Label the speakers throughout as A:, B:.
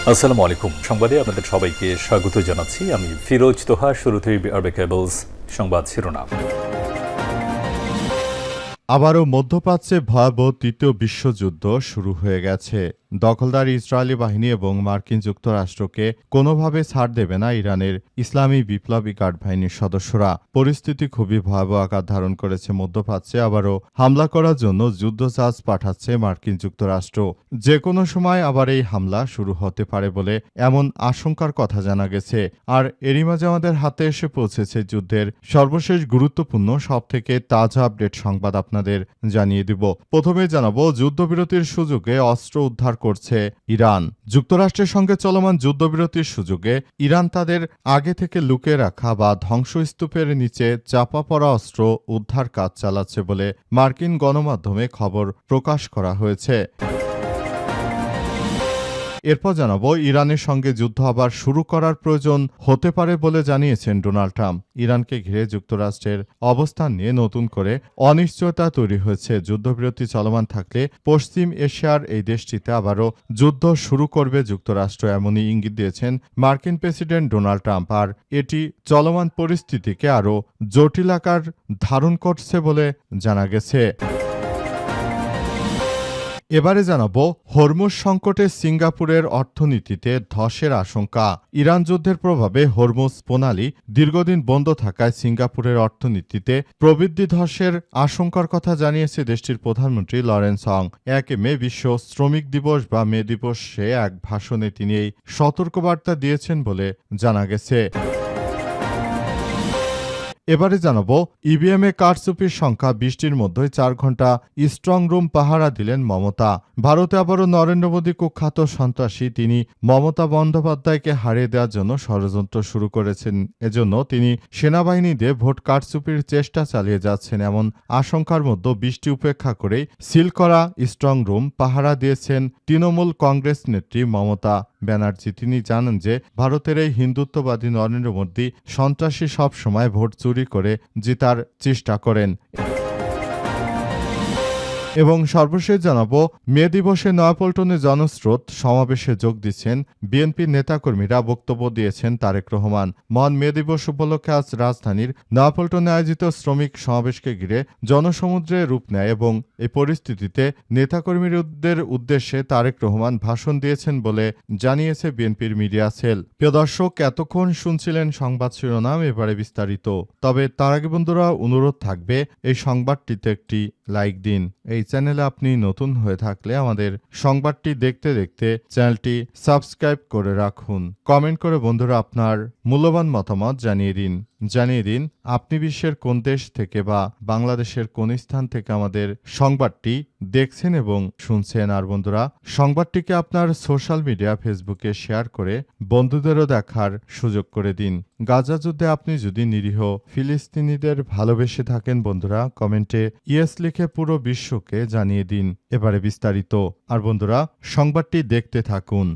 A: আসসালামু আলাইকুম। সংবাদে আপনাদের সবাইকে স্বাগত জানাচ্ছি। আমি ফিরোজ তোহা। শুরুতেই আরবে কেবলস সংবাদ শিরোনাম।
B: আবারও মধ্যপ্রাচ্যে ভয়াবহ তৃতীয় বিশ্বযুদ্ধ শুরু হয়ে গেছে। দখলদার ইসরায়েলি বাহিনী এবং মার্কিন যুক্তরাষ্ট্রকে কোনোভাবে ছাড় দেবে না ইরানের ইসলামী বিপ্লবী গার্ড বাহিনীর সদস্যরা। পরিস্থিতি খুবই ভয়াবহ আকার ধারণ করেছে। মধ্যপ্রাচ্যে আবারও হামলা করার জন্য যুদ্ধজাহাজ পাঠাচ্ছে মার্কিন যুক্তরাষ্ট্র। যে কোনো সময় আবার এই হামলা শুরু হতে পারে বলে এমন আশঙ্কার কথা জানা গেছে। আর এরই মাঝে আমাদের হাতে এসে পৌঁছেছে যুদ্ধের সর্বশেষ গুরুত্বপূর্ণ সবথেকে তাজা আপডেট সংবাদ আপনাদের জানিয়ে দিব। প্রথমে জানাবো, যুদ্ধবিরতির সুযোগে অস্ত্র উদ্ধার করছে ইরান। যুক্তরাষ্ট্রের সঙ্গে চলমান যুদ্ধবিরতির সুযোগে ইরান তাদের আগে থেকে লুকিয়ে রাখা বা ধ্বংসস্তূপের নিচে চাপা পড়া অস্ত্র উদ্ধার কাজ চালাচ্ছে বলে মার্কিন গণমাধ্যমে খবর প্রকাশ করা হয়েছে। এরপর জানাবো, ইরানের সঙ্গে যুদ্ধ আবার শুরু করার প্রয়োজন হতে পারে বলে জানিয়েছেন ডোনাল্ড ট্রাম্প। ইরানকে ঘিরে যুক্তরাষ্ট্রের অবস্থান নিয়ে নতুন করে অনিশ্চয়তা তৈরি হয়েছে। যুদ্ধবিরতি চলমান থাকলে পশ্চিম এশিয়ার এই দেশটিতে আবারও যুদ্ধ শুরু করবে যুক্তরাষ্ট্র, এমনই ইঙ্গিত দিয়েছেন মার্কিন প্রেসিডেন্ট ডোনাল্ড ট্রাম্প। আর এটি চলমান পরিস্থিতিকে আরও জটিল আকার ধারণ করছে বলে জানা গেছে। এবারে জানাবো, হরমুজ সংকটে সিঙ্গাপুরের অর্থনীতিতে ধসের আশঙ্কা। ইরান যুদ্ধের প্রভাবে হরমুজ প্রণালী দীর্ঘদিন বন্ধ থাকায় সিঙ্গাপুরের অর্থনীতিতে প্রবৃদ্ধি ধসের আশঙ্কার কথা জানিয়েছে দেশটির প্রধানমন্ত্রী লরেন্স অং। ১ মে বিশ্ব শ্রমিক দিবস বা মে দিবসে এক ভাষণে তিনি এই সতর্কবার্তা দিয়েছেন বলে জানা গেছে। এবারে জানাবো, ইভিএমে কারচুপির সংখ্যা ২০টির মধ্যে ৪ ঘণ্টা স্ট্রং রুম পাহারা দিলেন মমতা। ভারতে আবারও নরেন্দ্র মোদী কুখ্যাত সন্ত্রাসী তিনি মমতা বন্দ্যোপাধ্যায়কে হারিয়ে দেওয়ার জন্য ষড়যন্ত্র শুরু করেছেন। এজন্য তিনি সেনাবাহিনী দিয়ে ভোট কারচুপির চেষ্টা চালিয়ে যাচ্ছেন, এমন আশঙ্কার মধ্যে বৃষ্টি উপেক্ষা করেই সিল করা স্ট্রং রুম পাহারা দিয়েছেন তৃণমূল কংগ্রেস নেত্রী মমতা ব্যানার্জি। তিনি জানান যে ভারতের এই হিন্দুত্ববাদী নরেন্দ্র মোদী সন্ত্রাসী সব সময় ভোট চুরি করে জেতার চেষ্টা করেন। এবং সর্বশেষ জানাবো, মে দিবসে নয়াপল্টনে জনস্রোত সমাবেশে যোগ দিচ্ছেন বিএনপির নেতাকর্মীরা। বক্তব্য দিয়েছেন তারেক রহমান। মহান মে দিবস উপলক্ষে আজ রাজধানীর নয়াপল্টনে আয়োজিত শ্রমিক সমাবেশকে ঘিরে জনসমুদ্রে রূপ নেয় এবং এই পরিস্থিতিতে নেতাকর্মীদের উদ্দেশ্যে তারেক রহমান ভাষণ দিয়েছেন বলে জানিয়েছে বিএনপির মিডিয়া সেল। প্রিয় দর্শক, এতক্ষণ শুনছিলেন সংবাদ শিরোনাম, এবারে বিস্তারিত। তবে তার আগে বন্ধুরা অনুরোধ থাকবে, এই সংবাদটিতে একটি লাইক দিন। এই চ্যানেলে আপনি নতুন হয়ে থাকলে আমাদের সংবাদটি দেখতে দেখতে চ্যানেলটি সাবস্ক্রাইব করে রাখুন। কমেন্ট করে বন্ধুরা আপনার মূল্যবান মতামত জানিয়ে দিন আপনি বিশ্বের কোন দেশ থেকে বা বাংলাদেশের কোন স্থান থেকে আমাদের সংবাদটি দেখছেন এবং শুনছেন। আর বন্ধুরা, সংবাদটিকে আপনার সোশ্যাল মিডিয়া ফেসবুকে শেয়ার করে বন্ধুদেরও দেখার সুযোগ করে দিন। গাজা যুদ্ধে আপনি যদি নিরীহ ফিলিস্তিনিদের ভালোবেসে থাকেন বন্ধুরা, কমেন্টে ইয়েস লিখে পুরো বিশ্বকে জানিয়ে দিন। এবারে বিস্তারিত। আর বন্ধুরা, সংবাদটি দেখতে থাকুন।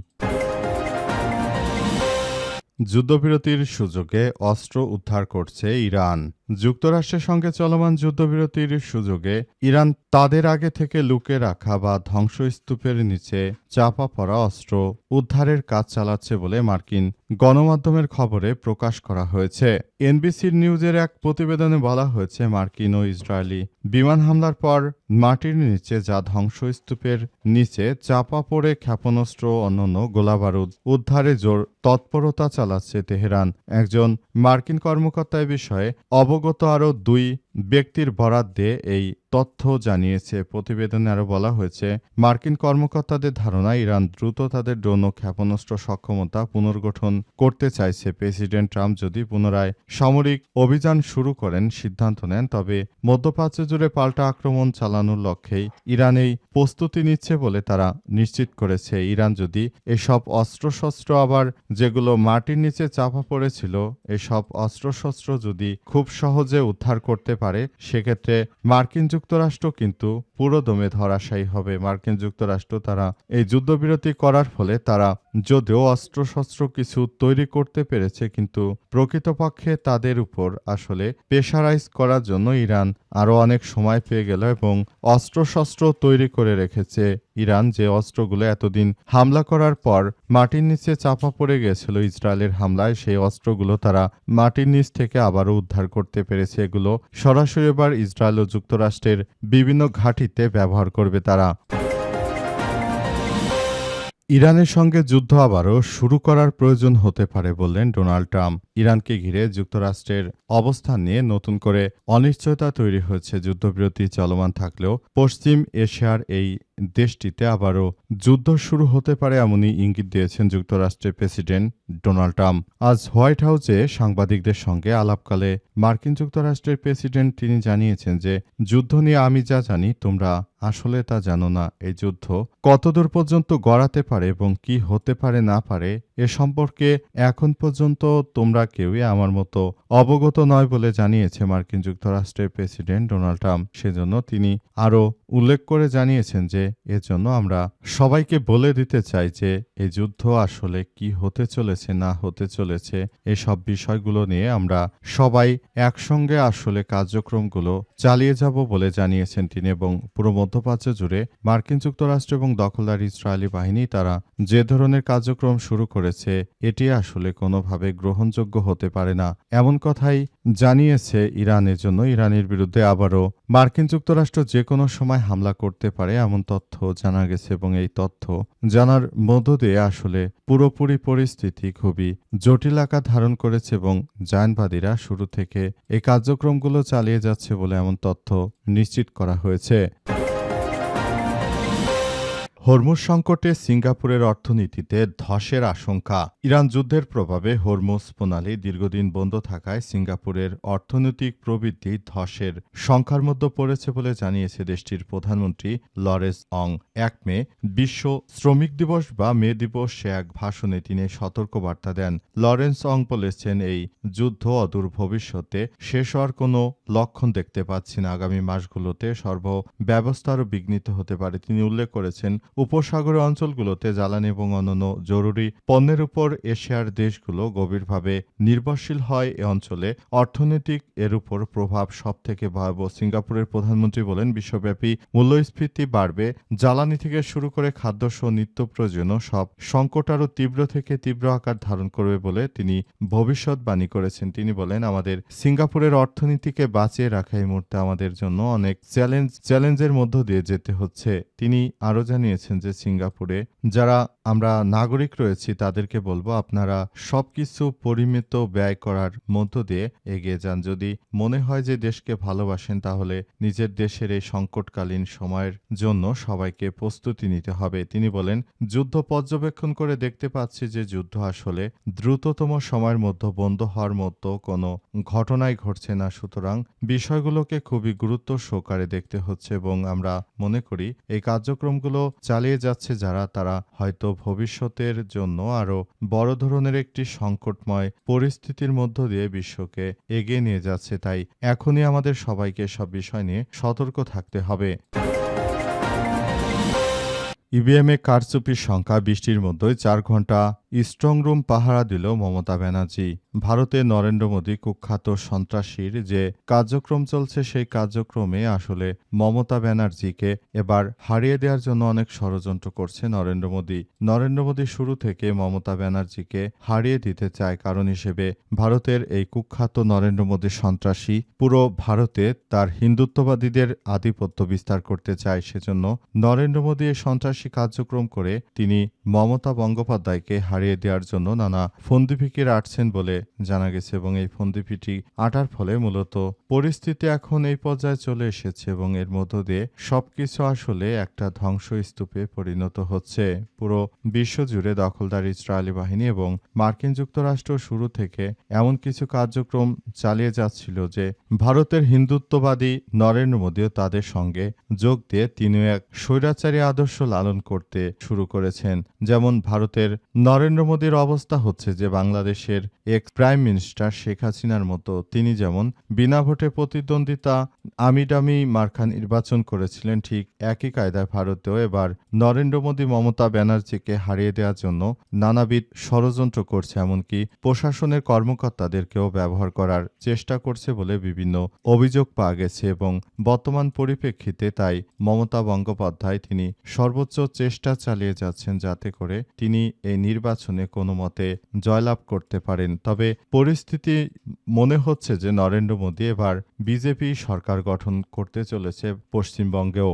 B: যুদ্ধবিরতির সুযোগে অস্ত্র উদ্ধার করছে ইরান। যুক্তরাষ্ট্রের সঙ্গে চলমান যুদ্ধবিরতির সুযোগে ইরান তাদের আগে থেকে লুকিয়ে রাখা বা ধ্বংসস্তূপের নিচে চাপা পড়া অস্ত্র উদ্ধারের কাজ চালাচ্ছে বলে মার্কিন গণমাধ্যমের খবরে প্রকাশ করা হয়েছে। এনবিসির নিউজের এক প্রতিবেদনে বলা হয়েছে, মার্কিন ও ইসরায়েলি বিমান হামলার পর মাটির নিচে যা ধ্বংসস্তূপের নিচে চাপা পড়ে ক্ষেপণাস্ত্র ও অন্যান্য গোলাবারুদ উদ্ধারে জোর তৎপরতা চালাচ্ছে তেহরান। একজন মার্কিন কর্মকর্তা এ বিষয়ে অবগত আরও 2 ব্যক্তির বরাত দিয়ে এই তথ্য জানিয়েছে। প্রতিবেদনে আরও বলা হয়েছে, মার্কিন কর্মকর্তাদের ধারণা ইরান দ্রুত তাদের ড্রোন ও ক্ষেপণাস্ত্র সক্ষমতা পুনর্গঠন করতে চাইছে। প্রেসিডেন্ট ট্রাম্প যদি পুনরায় সামরিক অভিযান শুরু করেন সিদ্ধান্ত নেন, তবে মধ্যপ্রাচ্য জুড়ে পাল্টা আক্রমণ চালানোর লক্ষ্যেই ইরান এই প্রস্তুতি নিচ্ছে বলে তারা নিশ্চিত করেছে। ইরান যদি এসব অস্ত্রশস্ত্র আবার যেগুলো মাটির নিচে চাপা পড়েছিল, এসব অস্ত্রশস্ত্র যদি খুব সহজে উদ্ধার করতে পারে, সেক্ষেত্রে মার্কিন যুক্তরাষ্ট্র কিন্তু পুরোদমে ধরাশায়ী হবে। মার্কিন যুক্তরাষ্ট্র তারা এই যুদ্ধবিরতি করার ফলে তারা যদিও অস্ত্রশস্ত্র কিছু তৈরি করতে পেরেছে, কিন্তু প্রকৃতপক্ষে তাদের উপর আসলে প্রেশারাইজ করার জন্য ইরান আরও অনেক সময় পেয়ে গেল এবং অস্ত্রশস্ত্র তৈরি করে রেখেছে। ইরান যে অস্ত্রগুলো এতদিন হামলা করার পর মাটির নিচে চাপা পড়ে গেছিল ইসরায়েলের হামলায়, সেই অস্ত্রগুলো তারা মাটির নিচ থেকে আবারও উদ্ধার করতে পেরেছে। এগুলো সরাসরি এবার ইসরায়েল ও যুক্তরাষ্ট্রের বিভিন্ন ঘাঁটিতে ব্যবহার করবে তারা। ইরানের সঙ্গে যুদ্ধ আবারও শুরু করার প্রয়োজন হতে পারে বললেন ডোনাল্ড ট্রাম্প। ইরানকে ঘিরে যুক্তরাষ্ট্রের অবস্থান নিয়ে নতুন করে অনিশ্চয়তা তৈরি হয়েছে। যুদ্ধবিরতি চলমান থাকলেও পশ্চিম এশিয়ার এই দেশটিতে আবারও যুদ্ধ শুরু হতে পারে এমনই ইঙ্গিত দিয়েছেন যুক্তরাষ্ট্রের প্রেসিডেন্ট ডোনাল্ড ট্রাম্প। আজ হোয়াইট হাউসে সাংবাদিকদের সঙ্গে আলাপকালে মার্কিন যুক্তরাষ্ট্রের প্রেসিডেন্ট তিনি জানিয়েছেন যে যুদ্ধ নিয়ে আমি যা জানি তোমরা আসলে তা জানো না। এই যুদ্ধ কতদূর পর্যন্ত গড়াতে পারে এবং কি হতে পারে না পারে এ সম্পর্কে এখন পর্যন্ত তোমরা কেউই আমার মতো অবগত নয় বলে জানিয়েছে মার্কিন যুক্তরাষ্ট্রের প্রেসিডেন্ট ডোনাল্ড ট্রাম্প। সেজন্য তিনি আরও উল্লেখ করে জানিয়েছেন যে এজন্য আমরা সবাইকে বলে দিতে চাই যে এই যুদ্ধ আসলে কি হতে চলেছে না হতে চলেছে এসব বিষয়গুলো নিয়ে আমরা সবাই একসঙ্গে আসলে কার্যক্রমগুলো চালিয়ে যাব বলে জানিয়েছেন তিনি। এবং পুরো মধ্যপ্রাচ্য জুড়ে মার্কিন যুক্তরাষ্ট্র এবং দখলদার ইসরায়েলি বাহিনী তারা যে ধরনের কার্যক্রম শুরু করেছে এটি আসলে কোনোভাবে গ্রহণযোগ্য হতে পারে না এমন কথাই জানিয়েছে ইরানের জন্য। ইরানের বিরুদ্ধে আবারও মার্কিন যুক্তরাষ্ট্র যে কোনো সময় হামলা করতে পারে এমন তথ্য জানা গেছে এবং এই তথ্য জানার মধ্য দিয়ে আসলে পুরোপুরি পরিস্থিতি খুবই জটিল আকার ধারণ করেছে এবং জায়নবাদীরা শুরু থেকে এই কার্যক্রমগুলো চালিয়ে যাচ্ছে বলে এমন তথ্য নিশ্চিত করা হয়েছে। হরমুজ সংকটে সিঙ্গাপুরের অর্থনীতিতে ধসের আশঙ্কা। ইরান যুদ্ধের প্রভাবে হরমুজ প্রণালী দীর্ঘদিন বন্ধ থাকায় সিঙ্গাপুরের অর্থনৈতিক প্রবৃদ্ধি ধসের সংখ্যার মধ্যে পড়েছে বলে জানিয়েছে দেশটির প্রধানমন্ত্রী লরেন্স অং। ১ মে বিশ্ব শ্রমিক দিবস বা মে দিবসে এক ভাষণে তিনি সতর্কবার্তা দেন। লরেন্স অং বলেছেন, এই যুদ্ধ অদূর ভবিষ্যতে শেষ হওয়ার কোনো লক্ষণ দেখতে পাচ্ছি না। আগামী মাসগুলোতে সর্বব্যবস্থারও বিঘ্নিত হতে পারে। তিনি উল্লেখ করেছেন, উপসাগরীয় অঞ্চলগুলোতে জ্বালানি এবং অন্যান্য জরুরি পণ্যের উপর এশিয়ার দেশগুলো গভীরভাবে নির্ভরশীল হয়। এ অঞ্চলে অর্থনৈতিক এর উপর প্রভাব সবথেকে ভয়াবহ। সিঙ্গাপুরের প্রধানমন্ত্রী বলেন, বিশ্বব্যাপী মূল্যস্ফীতি বাড়বে। জ্বালানি থেকে শুরু করে খাদ্যসহ নিত্য প্রয়োজনীয় সব সংকট আরও তীব্র থেকে তীব্র আকার ধারণ করবে বলে তিনি ভবিষ্যৎবাণী করেছেন। তিনি বলেন, আমাদের সিঙ্গাপুরের অর্থনীতিকে বাঁচিয়ে রাখা এই মুহূর্তে আমাদের জন্য অনেক চ্যালেঞ্জের মধ্য দিয়ে যেতে হচ্ছে। তিনি আরও জানিয়েছেন যে সিঙ্গাপুরে যারা আমরা নাগরিক রয়েছি তাদেরকে বলবো, আপনারা সবকিছু পরিমিত ব্যয় করার মধ্য দিয়ে এগিয়ে যান। যদি মনে হয় যে দেশকে ভালোবাসেন তাহলে নিজের দেশের এই সংকটকালীন সময়ের জন্য সবাইকে প্রস্তুতি নিতে হবে। তিনি বলেন, যুদ্ধ পর্যবেক্ষণ করে দেখতে পাচ্ছি যে যুদ্ধ আসলে দ্রুততম সময়ের মধ্যে বন্ধ হওয়ার মতো কোনো ঘটনাই ঘটছে না। সুতরাং বিষয়গুলোকে খুবই গুরুত্ব সহকারে দেখতে হচ্ছে এবং আমরা মনে করি এই কার্যক্রমগুলো চালিয়ে যাচ্ছে যারা, তারা হয়তো ভবিষ্যতের জন্য আরও বড় ধরনের একটি সংকটময় পরিস্থিতির মধ্য দিয়ে বিশ্বকে এগিয়ে নিয়ে যাচ্ছে। তাই এখনই আমাদের সবাইকে সব বিষয় নিয়ে সতর্ক থাকতে হবে। ইভিএমে কারচুপির সংখ্যা ২০টির মধ্যে ৪ ঘণ্টা স্ট্রংরুম পাহারা দিল মমতা ব্যানার্জি। ভারতে নরেন্দ্র মোদী কুখ্যাত সন্ত্রাসীর যে কার্যক্রম চলছে সেই কার্যক্রমে আসলে মমতা ব্যানার্জিকে এবার হারিয়ে দেওয়ার জন্য অনেক ষড়যন্ত্র করছে নরেন্দ্র মোদী। নরেন্দ্র মোদী শুরু থেকে মমতা ব্যানার্জিকে হারিয়ে দিতে চায়। কারণ হিসেবে ভারতের এই কুখ্যাত নরেন্দ্র মোদী সন্ত্রাসী পুরো ভারতে তার হিন্দুত্ববাদীদের আধিপত্য বিস্তার করতে চায়। সেজন্য নরেন্দ্র মোদী এই সন্ত্রাসী কার্যক্রম করে তিনি মমতা বন্দ্যোপাধ্যায়কে হারিয়ে দেওয়ার জন্য নানা ফন্দিফিকির আঁটছেন বলে জানা গেছে এবং এই ফন্দিফিটি আঁটার ফলে মূলত পরিস্থিতি এখন এই পর্যায়ে চলে এসেছে এবং এর মধ্য দিয়ে সবকিছু আসলে একটা ধ্বংসস্তূপে পরিণত হচ্ছে। পুরো বিশ্বজুড়ে দখলদার ইসরায়েলি বাহিনী এবং মার্কিন যুক্তরাষ্ট্র শুরু থেকে এমন কিছু কার্যক্রম চালিয়ে যাচ্ছিল যে ভারতের হিন্দুত্ববাদী নরেন্দ্র মোদীও তাদের সঙ্গে যোগ দিয়ে তিনিও এক স্বৈরাচারী আদর্শ লালন করতে শুরু করেছেন। যেমন ভারতের নরেন্দ্র নরেন্দ্র মোদীর অবস্থা হচ্ছে যে বাংলাদেশের এক্স প্রাইম মিনিস্টার শেখ হাসিনার মতো তিনি যেমন বিনা ভোটে প্রতিদ্বন্দ্বিতা আমিডামি মার্কা নির্বাচন করেছিলেন, ঠিক একই কায়দায় ভারতেও এবার নরেন্দ্র মোদী মমতা ব্যানার্জিকে হারিয়ে দেওয়ার জন্য নানাবিধ ষড়যন্ত্র করছে, এমনকি প্রশাসনের কর্মকর্তাদেরকেও ব্যবহার করার চেষ্টা করছে বলে বিভিন্ন অভিযোগ পাওয়া গেছে। এবং বর্তমান পরিপ্রেক্ষিতে তাই মমতা বন্দ্যোপাধ্যায় তিনি সর্বোচ্চ চেষ্টা চালিয়ে যাচ্ছেন যাতে করে তিনি এই নির্বাচনে কোনো মতে জয়লাভ করতে পারেন। তবে পরিস্থিতি মনে হচ্ছে যে নরেন্দ্র মোদী এবার বিজেপি সরকার গঠন করতে চলেছে পশ্চিমবঙ্গেও।